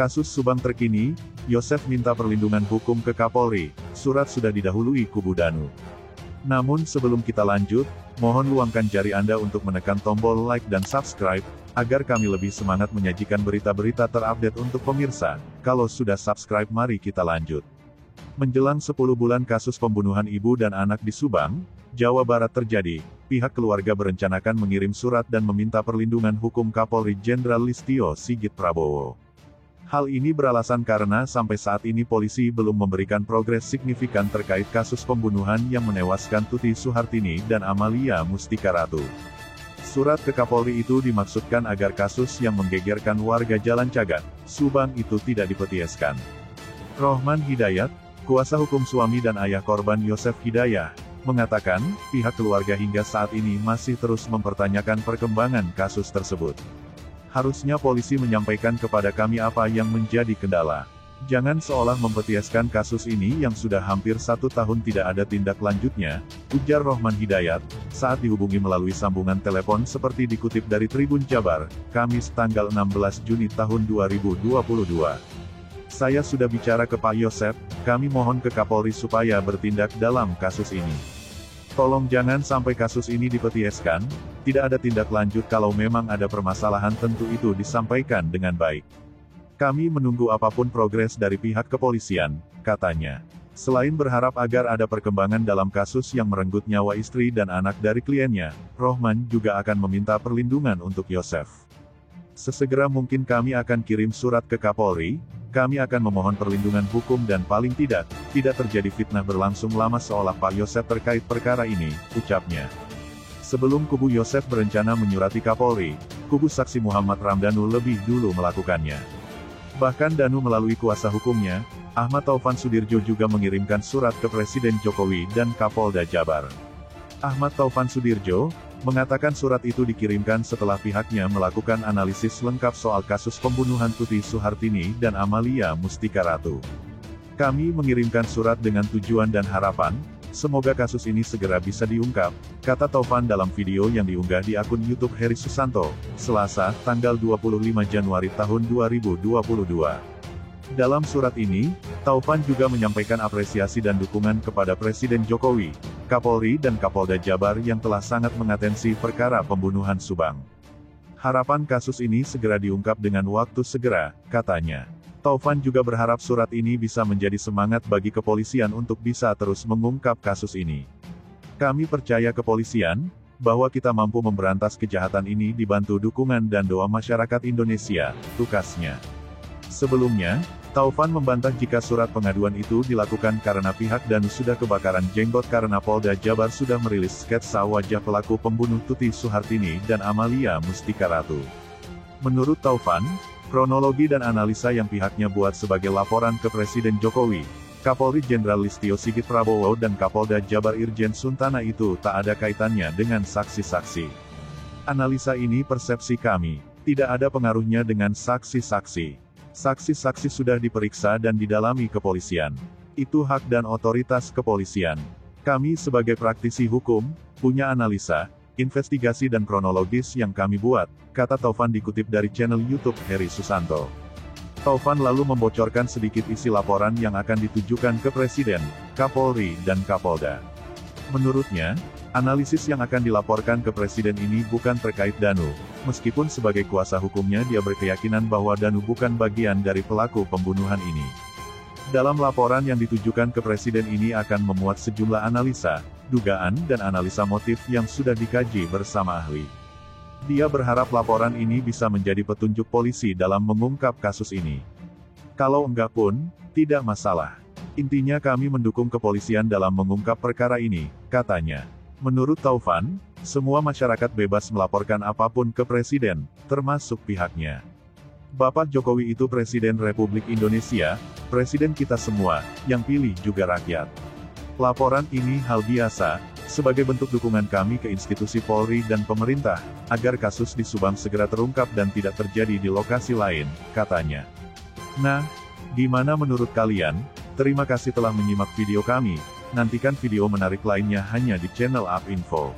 Kasus Subang terkini, Yosef minta perlindungan hukum ke Kapolri, surat sudah didahului kubu Danu. Namun sebelum kita lanjut, mohon luangkan jari Anda untuk menekan tombol like dan subscribe, agar kami lebih semangat menyajikan berita-berita terupdate untuk pemirsa. Kalau sudah subscribe mari kita lanjut. Menjelang 10 bulan kasus pembunuhan ibu dan anak di Subang, Jawa Barat terjadi, pihak keluarga berencanakan mengirim surat dan meminta perlindungan hukum Kapolri Jenderal Listio Sigit Prabowo. Hal ini beralasan karena sampai saat ini polisi belum memberikan progres signifikan terkait kasus pembunuhan yang menewaskan Tuti Suhartini dan Amalia Mustika Ratu. Surat ke Kapolri itu dimaksudkan agar kasus yang menggegerkan warga Jalan Cagat, Subang itu tidak dipetieskan. Rohman Hidayat, kuasa hukum suami dan ayah korban Yosef Hidayah, mengatakan, pihak keluarga hingga saat ini masih terus mempertanyakan perkembangan kasus tersebut. Harusnya polisi menyampaikan kepada kami apa yang menjadi kendala. Jangan seolah mempetieskan kasus ini yang sudah hampir 1 tahun tidak ada tindak lanjutnya, ujar Rohman Hidayat, saat dihubungi melalui sambungan telepon seperti dikutip dari Tribun Jabar, Kamis tanggal 16 Juni tahun 2022. Saya sudah bicara ke Pak Yosef, kami mohon ke Kapolri supaya bertindak dalam kasus ini. Tolong jangan sampai kasus ini dipetieskan, tidak ada tindak lanjut kalau memang ada permasalahan tentu itu disampaikan dengan baik. Kami menunggu apapun progres dari pihak kepolisian, katanya. Selain berharap agar ada perkembangan dalam kasus yang merenggut nyawa istri dan anak dari kliennya, Rohman juga akan meminta perlindungan untuk Yosef. Sesegera mungkin kami akan kirim surat ke Kapolri, kami akan memohon perlindungan hukum dan paling tidak terjadi fitnah berlangsung lama seolah Pak Yosef terkait perkara ini, ucapnya. Sebelum kubu Yosef berencana menyurati Kapolri, kubu saksi Muhammad Ramdhanu lebih dulu melakukannya. Bahkan Danu melalui kuasa hukumnya, Ahmad Taufan Sudirjo juga mengirimkan surat ke Presiden Jokowi dan Kapolda Jabar. Ahmad Taufan Sudirjo mengatakan surat itu dikirimkan setelah pihaknya melakukan analisis lengkap soal kasus pembunuhan Tuti Suhartini dan Amalia Mustika Ratu. Kami mengirimkan surat dengan tujuan dan harapan, semoga kasus ini segera bisa diungkap, kata Taufan dalam video yang diunggah di akun YouTube Heri Susanto, Selasa, tanggal 25 Januari tahun 2022. Dalam surat ini, Taufan juga menyampaikan apresiasi dan dukungan kepada Presiden Jokowi, Kapolri dan Kapolda Jabar yang telah sangat mengatensi perkara pembunuhan Subang. Harapan kasus ini segera diungkap dengan waktu segera, katanya. Taufan juga berharap surat ini bisa menjadi semangat bagi kepolisian untuk bisa terus mengungkap kasus ini. Kami percaya kepolisian, bahwa kita mampu memberantas kejahatan ini dibantu dukungan dan doa masyarakat Indonesia, tukasnya. Sebelumnya, Taufan membantah jika surat pengaduan itu dilakukan karena pihak Danu sudah kebakaran jenggot karena Polda Jabar sudah merilis sketsa wajah pelaku pembunuh Tuti Suhartini dan Amalia Mustika Ratu. Menurut Taufan, kronologi dan analisa yang pihaknya buat sebagai laporan ke Presiden Jokowi, Kapolri Jenderal Listio Sigit Prabowo dan Kapolda Jabar Irjen Suntana itu tak ada kaitannya dengan saksi-saksi. Analisa ini persepsi kami, tidak ada pengaruhnya dengan saksi-saksi. Saksi-saksi sudah diperiksa dan didalami kepolisian. Itu hak dan otoritas kepolisian. Kami sebagai praktisi hukum, punya analisa, investigasi dan kronologis yang kami buat, kata Taufan dikutip dari channel YouTube Heri Susanto. Taufan lalu membocorkan sedikit isi laporan yang akan ditujukan ke Presiden, Kapolri dan Kapolda. Menurutnya, analisis yang akan dilaporkan ke Presiden ini bukan terkait Danu, meskipun sebagai kuasa hukumnya dia berkeyakinan bahwa Danu bukan bagian dari pelaku pembunuhan ini. Dalam laporan yang ditujukan ke Presiden ini akan memuat sejumlah analisa, dugaan dan analisa motif yang sudah dikaji bersama ahli. Dia berharap laporan ini bisa menjadi petunjuk polisi dalam mengungkap kasus ini. Kalau enggak pun, tidak masalah. Intinya kami mendukung kepolisian dalam mengungkap perkara ini, katanya. Menurut Taufan, semua masyarakat bebas melaporkan apapun ke Presiden, termasuk pihaknya. Bapak Jokowi itu Presiden Republik Indonesia, Presiden kita semua, yang pilih juga rakyat. Laporan ini hal biasa, sebagai bentuk dukungan kami ke institusi Polri dan pemerintah, agar kasus di Subang segera terungkap dan tidak terjadi di lokasi lain, katanya. Nah, gimana menurut kalian? Terima kasih telah menyimak video kami, nantikan video menarik lainnya hanya di channel UP Info.